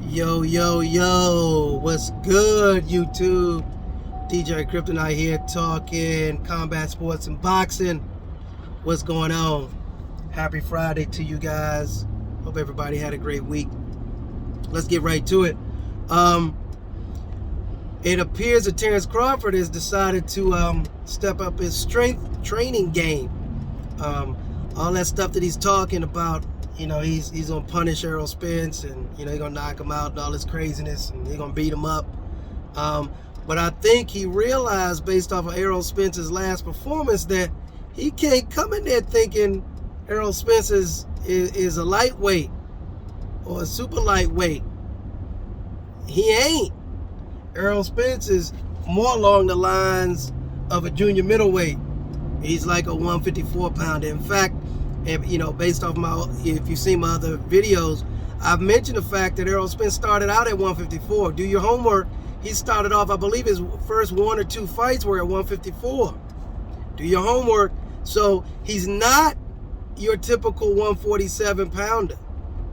Yo, yo, yo, what's good, YouTube? DJ Kryptonite here talking combat sports and boxing. What's going on? Happy Friday to you guys. Hope everybody had a great week. Let's get right to it. It appears that Terrence Crawford has decided to step up his strength training game. All that stuff that he's talking about, he's gonna punish Errol Spence, and he's gonna knock him out and all this craziness, and he's gonna beat him up. But I think he realized, based off of Errol Spence's last performance, that he can't come in there thinking Errol Spence is a lightweight or a super lightweight. He ain't. Errol Spence is more along the lines of a junior middleweight. He's like a 154 pounder. In fact, based off if you've seen my other videos, I've mentioned the fact that Errol Spence started out at 154. Do your homework. He started off, I believe his first one or two fights were at 154. Do your homework. So he's not your typical 147 pounder.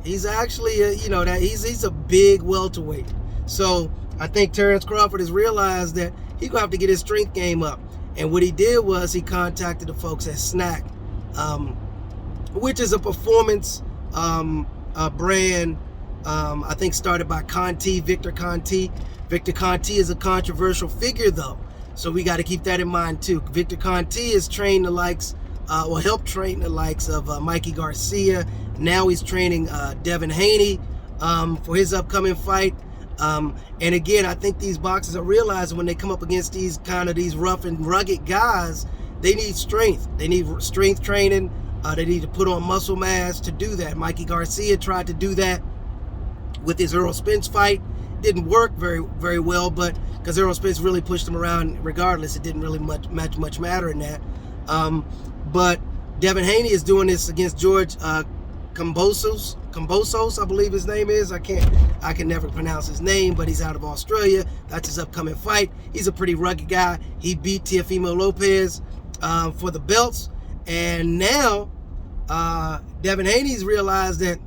He's actually, he's a big welterweight. So I think Terrence Crawford has realized that he's going to have to get his strength game up. And what he did was he contacted the folks at SNAC, which is a performance brand, I think started by Victor Conti. Victor Conti is a controversial figure, though, so we got to keep that in mind, too. Victor Conti has trained the likes, or helped train the likes of Mikey Garcia. Now he's training Devin Haney for his upcoming fight. And again, I think these boxers are realizing when they come up against these rough and rugged guys, they need strength. They need strength training. They need to put on muscle mass to do that. Mikey Garcia tried to do that with his Errol Spence fight. Didn't work very, very well, but because Errol Spence really pushed him around regardless, it didn't really much matter in that. But Devin Haney is doing this against George Kambosos, I believe his name is. I can never pronounce his name, but he's out of Australia. That's his upcoming fight. He's a pretty rugged guy. He beat Teofimo Lopez for the belts, and now Devin Haney's realized that,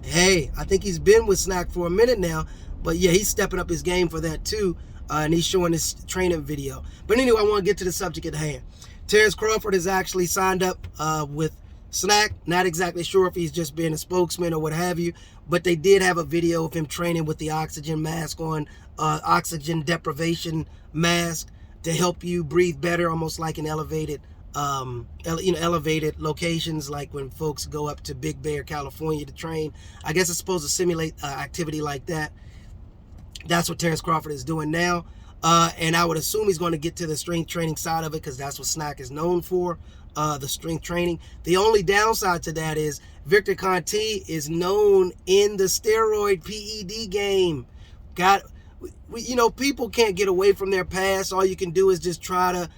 hey, I think he's been with SNAC for a minute now, but yeah, he's stepping up his game for that too, and he's showing his training video. But anyway, I want to get to the subject at hand. Terrence Crawford has actually signed up with SNAC. Not exactly sure if he's just being a spokesman or what have you, but they did have a video of him training with the oxygen mask on, oxygen deprivation mask to help you breathe better, almost like an elevated locations, like when folks go up to Big Bear, California to train. I guess it's supposed to simulate activity like that. That's what Terrence Crawford is doing now. And I would assume he's going to get to the strength training side of it, because that's what SNAC is known for, the strength training. The only downside to that is Victor Conti is known in the steroid PED game. People can't get away from their past. All you can do is just try to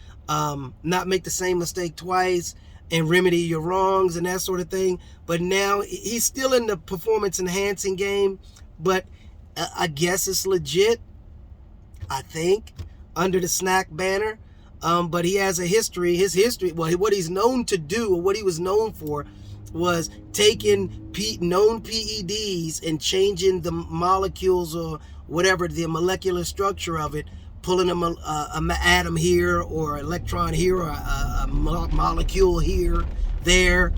not make the same mistake twice and remedy your wrongs and that sort of thing. But now he's still in the performance enhancing game, but I guess it's legit, I think, under the SNAC banner. But he has a history. His history, well, what he's known to do, or what he was known for, was taking known PEDs and changing the molecules or whatever, the molecular structure of it, pulling a atom here or electron here or a molecule here, there,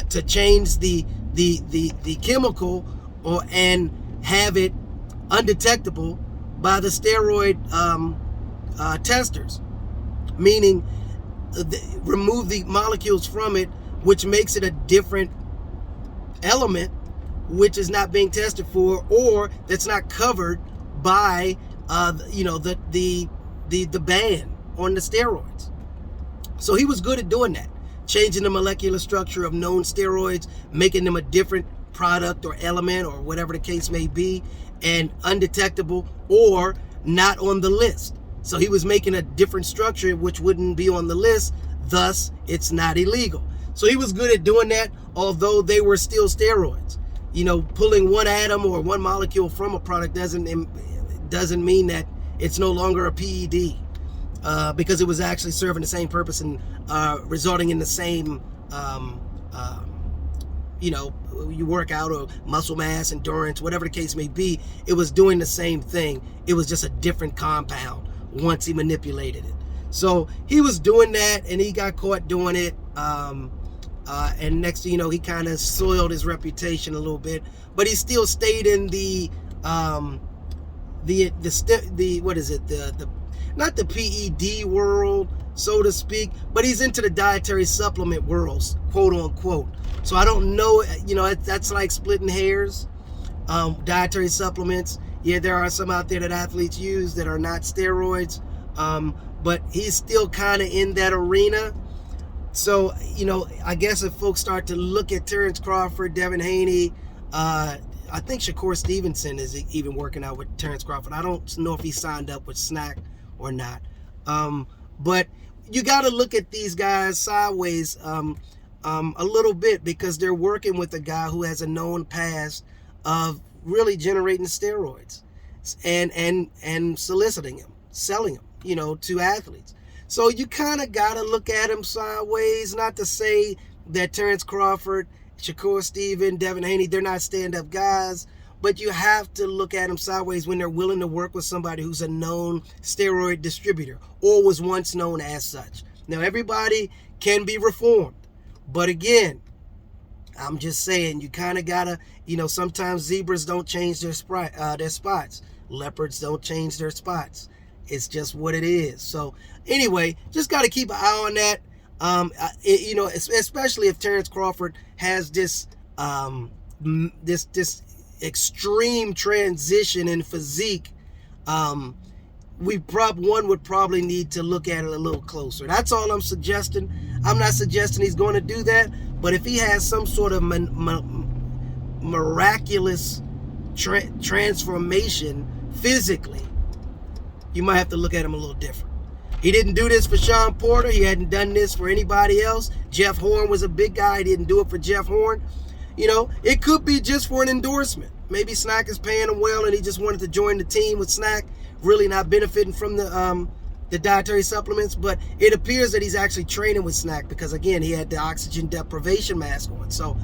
to change the chemical and have it undetectable by the steroid testers, meaning remove the molecules from it, which makes it a different element, which is not being tested for, or that's not covered by the ban on the steroids. So he was good at doing that, changing the molecular structure of known steroids, making them a different product or element or whatever the case may be, and undetectable or not on the list. So he was making a different structure which wouldn't be on the list, thus it's not illegal. So he was good at doing that, although they were still steroids. Pulling one atom or one molecule from a product doesn't mean that it's no longer a PED, because it was actually serving the same purpose and resulting in the same you work out, or muscle mass, endurance, whatever the case may be. It was doing the same thing. It was just a different compound once he manipulated it. So he was doing that, and he got caught doing it. And next thing you know, he kind of soiled his reputation a little bit, but he still stayed in the what is it, the not the PED world, so to speak, but he's into the dietary supplement world, quote unquote. So I don't know, that's like splitting hairs. Dietary supplements, yeah, there are some out there that athletes use that are not steroids, but he's still kind of in that arena. So, I guess if folks start to look at Terrence Crawford, Devin Haney, I think Shakur Stevenson is even working out with Terrence Crawford. I don't know if he signed up with SNAC or not. But you got to look at these guys sideways a little bit, because they're working with a guy who has a known past of really generating steroids and soliciting them, selling them, to athletes. So you kind of got to look at him sideways, not to say that Terrence Crawford, Shakur Stevenson, Devin Haney, they're not stand-up guys, but you have to look at them sideways when they're willing to work with somebody who's a known steroid distributor or was once known as such. Now, everybody can be reformed, but again, I'm just saying, you kind of gotta, sometimes zebras don't change their spots. Leopards don't change their spots. It's just what it is. So anyway, just got to keep an eye on that. Especially if Terrence Crawford has this extreme transition in physique, one would probably need to look at it a little closer. That's all I'm suggesting. I'm not suggesting he's going to do that, but if he has some sort of miraculous transformation physically, you might have to look at him a little different. He didn't do this for Sean Porter. He hadn't done this for anybody else. Jeff Horn was a big guy. He didn't do it for Jeff Horn. It could be just for an endorsement. Maybe SNAC is paying him well, and he just wanted to join the team with SNAC, really not benefiting from the dietary supplements. But it appears that he's actually training with SNAC because, again, he had the oxygen deprivation mask on. So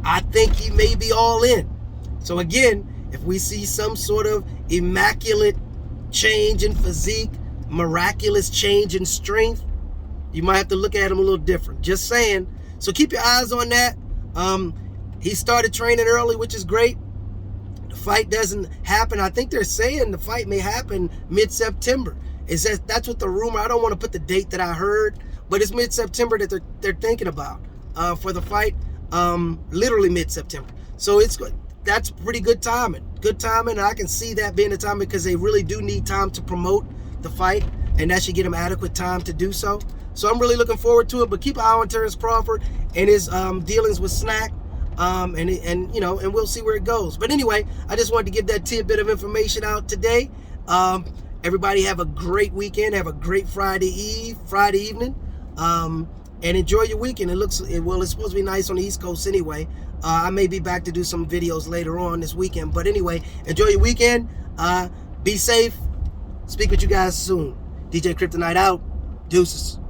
I think he may be all in. So again, if we see some sort of immaculate change in physique, miraculous change in strength, you might have to look at him a little different. Just saying. So keep your eyes on that. He started training early, which is great. The fight doesn't happen. I think they're saying the fight may happen mid-September. That's what the rumor. I don't want to put the date that I heard, but it's mid-September that they're thinking about for the fight. Literally mid-September. So it's good. That's pretty good timing. Good timing. And I can see that being the time, because they really do need time to promote the fight, and that should get him adequate time to do so. So I'm really looking forward to it. But keep an eye on Terrence Crawford and his dealings with SNAC, and we'll see where it goes. But anyway, I just wanted to give that tidbit of information out today. Everybody have a great weekend. Have a great Friday evening, and enjoy your weekend. It's supposed to be nice on the East Coast anyway. I may be back to do some videos later on this weekend. But anyway, enjoy your weekend. Be safe. Speak with you guys soon. DJ Kryptonite out. Deuces.